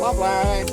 Pop line.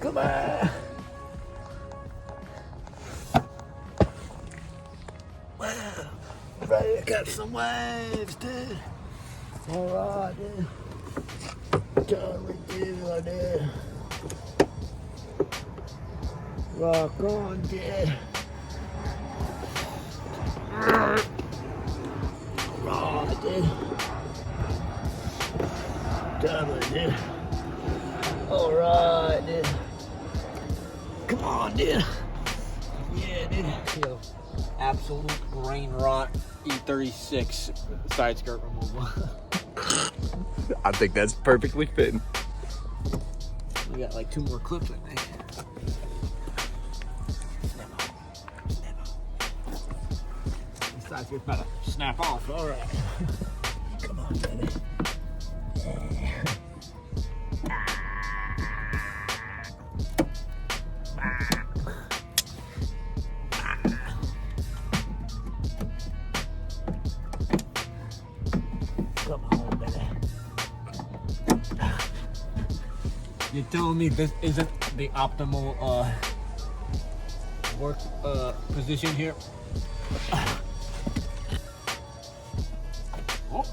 Come on. Wow. Ready to catch some waves, dude. Alright, dude. Totally do, dude. Rock on, dude. Alright, dude. Totally, dude. Alright, dude. Come on, dude. Yeah, dude. Yo, absolute brain rot E36 side skirt removal. I think that's perfectly fitting. We got like 2 more clips, I think. This side skirt's about to snap off. All right. Come on, baby. Come on, baby. You're telling me this isn't the optimal work position here? Oh.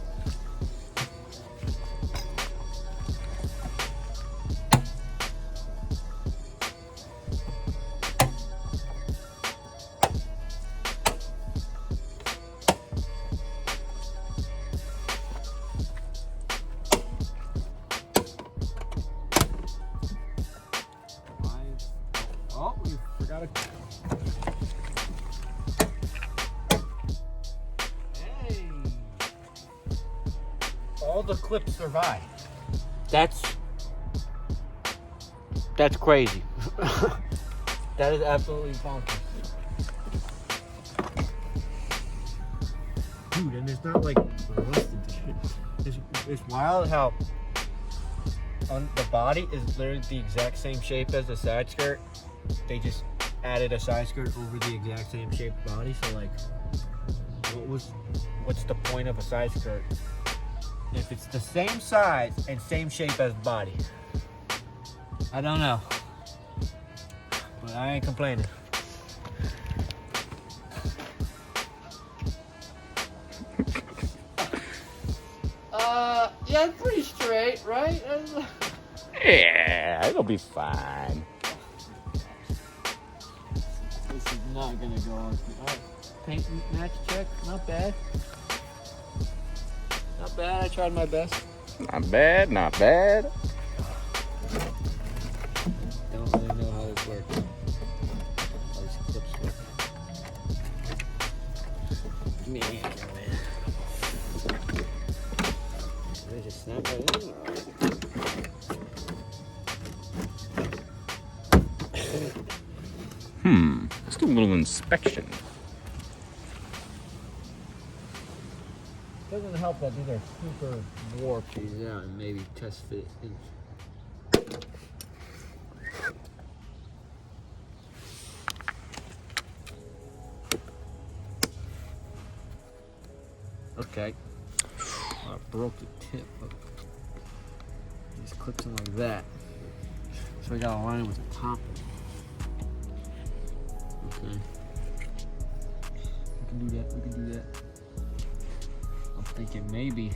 Oh, we forgot it. Hey! All the clips survived. That's crazy. That is absolutely bonkers. Dude, and it's not like rusted shit. It's wild how on the body is literally the exact same shape as the side skirt. They just added a side skirt over the exact same shaped body. So like, what's the point of a side skirt if it's the same size and same shape as the body? I don't know, but I ain't complaining. Yeah, it's pretty straight, right? Yeah, it'll be fine. This is not gonna go on. Alright, paint match check, not bad. Not bad, I tried my best. Not bad, not bad. Don't really know how this works. How these clips work. Give me a hand here, man. Did they just snap right in? Let's do a little inspection. Doesn't help that these are super warped these out and maybe test fit in. Okay. I broke the tip, but just clips in like that. So I gotta line it with the top. Okay. We can do that. thinking maybe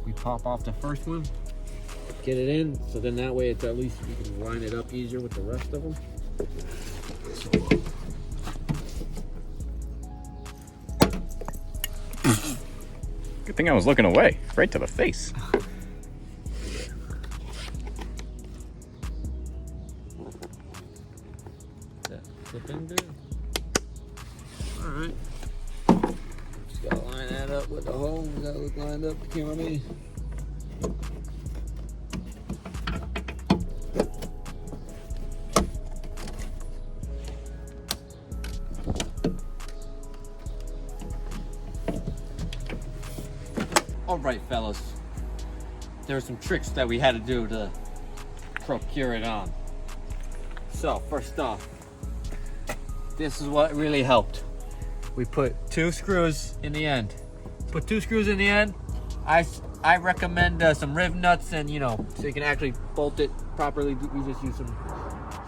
we pop off the first one, get it in, so then that way it's at least we can line it up easier with the rest of them. Good thing I was looking away, right to the face. That clip in good. All right. Just gotta line that up with the hole. We gotta look lined up. You know what I mean? All right, fellas. There are some tricks that we had to do to procure it on. So first off, this is what really helped. We put 2 screws in the end. Put 2 screws in the end. I recommend some riv nuts, and you know, so you can actually bolt it properly. We just use some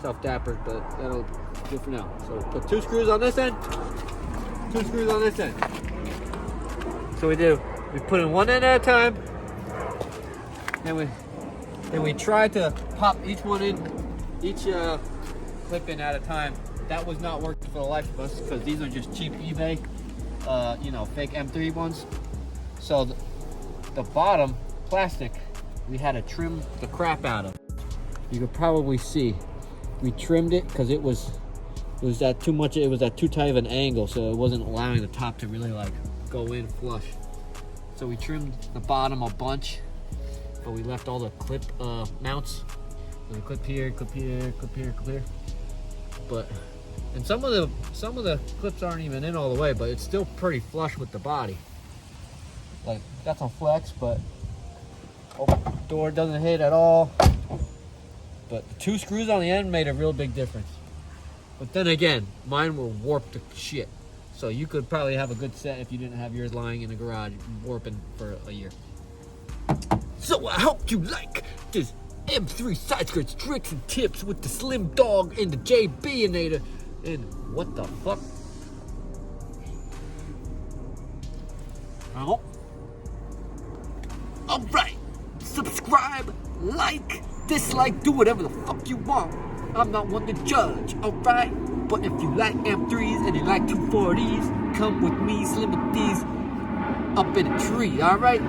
self dappers, but that'll do for now. So put 2 screws on this end, 2 screws on this end. So we put in one end at a time, then we try to pop each one in, each clip in at a time. That was not working for the life of us because these are just cheap eBay, you know, fake M3 ones. So the bottom plastic, we had to trim the crap out of. You could probably see we trimmed it because it was at too much. It was at too tight of an angle, so it wasn't allowing the top to really like go in flush. So we trimmed the bottom a bunch, but we left all the clip mounts. So clip here, clip here, clip here, clip here. But and some of the clips aren't even in all the way, but it's still pretty flush with the body. Like got some flex, but door doesn't hit at all. But the 2 screws on the end made a real big difference. But then again, mine were warped to shit. So you could probably have a good set if you didn't have yours lying in the garage warping for a year. So I hope you like this M3 side skirts tricks and tips with the slim dog and the JB-inator. And what the fuck? Oh. Alright. Subscribe, like, dislike, do whatever the fuck you want. I'm not one to judge, alright? But if you like M3s and you like 240s, come with me, Slim with these, up in a tree, alright?